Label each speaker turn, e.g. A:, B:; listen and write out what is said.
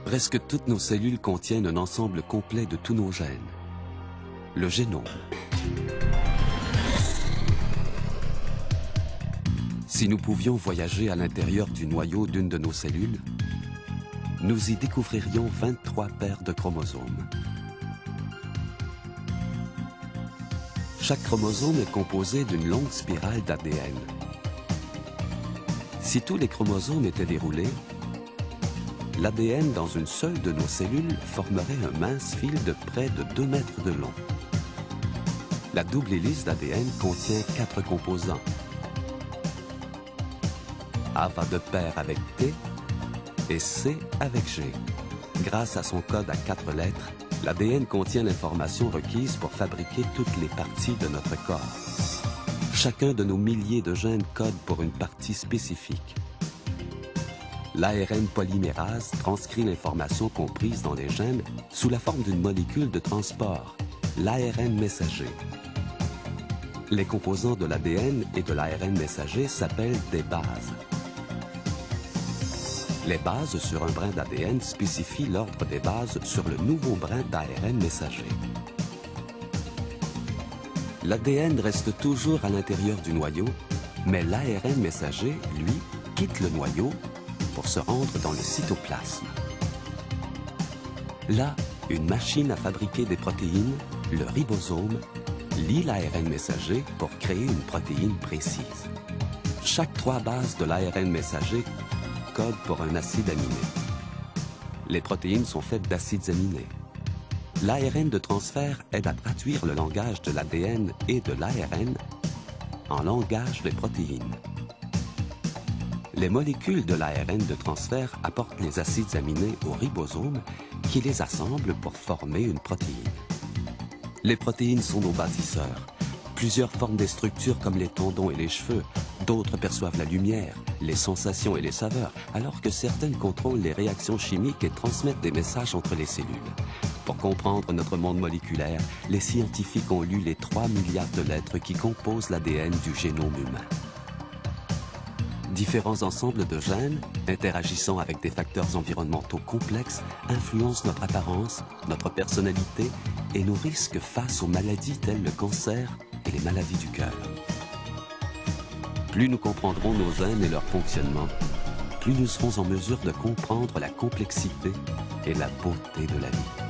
A: Presque toutes nos cellules contiennent un ensemble complet de tous nos gènes, le génome. Si nous pouvions voyager à l'intérieur du noyau d'une de nos cellules, nous y découvririons 23 paires de chromosomes. Chaque chromosome est composé d'une longue spirale d'ADN. Si tous les chromosomes étaient déroulés, l'ADN dans une seule de nos cellules formerait un mince fil de près de 2 mètres de long. La double hélice d'ADN contient 4 composants. A va de pair avec T et C avec G. Grâce à son code à 4 lettres, l'ADN contient l'information requise pour fabriquer toutes les parties de notre corps. Chacun de nos milliers de gènes code pour une partie spécifique. L'ARN polymérase transcrit l'information comprise dans les gènes sous la forme d'une molécule de transport, l'ARN messager. Les composants de l'ADN et de l'ARN messager s'appellent des bases. Les bases sur un brin d'ADN spécifient l'ordre des bases sur le nouveau brin d'ARN messager. L'ADN reste toujours à l'intérieur du noyau, mais l'ARN messager, lui, quitte le noyau pour se rendre dans le cytoplasme. Là, une machine à fabriquer des protéines, le ribosome, lie l'ARN messager pour créer une protéine précise. Chaque 3 bases de l'ARN messager codent pour un acide aminé. Les protéines sont faites d'acides aminés. L'ARN de transfert aide à traduire le langage de l'ADN et de l'ARN en langage des protéines. Les molécules de l'ARN de transfert apportent les acides aminés au ribosome qui les assemble pour former une protéine. Les protéines sont nos bâtisseurs. Plusieurs forment des structures comme les tendons et les cheveux. D'autres perçoivent la lumière, les sensations et les saveurs, alors que certaines contrôlent les réactions chimiques et transmettent des messages entre les cellules. Pour comprendre notre monde moléculaire, les scientifiques ont lu les 3 milliards de lettres qui composent l'ADN du génome humain. Différents ensembles de gènes, interagissant avec des facteurs environnementaux complexes, influencent notre apparence, notre personnalité et nos risques face aux maladies telles le cancer et les maladies du cœur. Plus nous comprendrons nos gènes et leur fonctionnement, plus nous serons en mesure de comprendre la complexité et la beauté de la vie.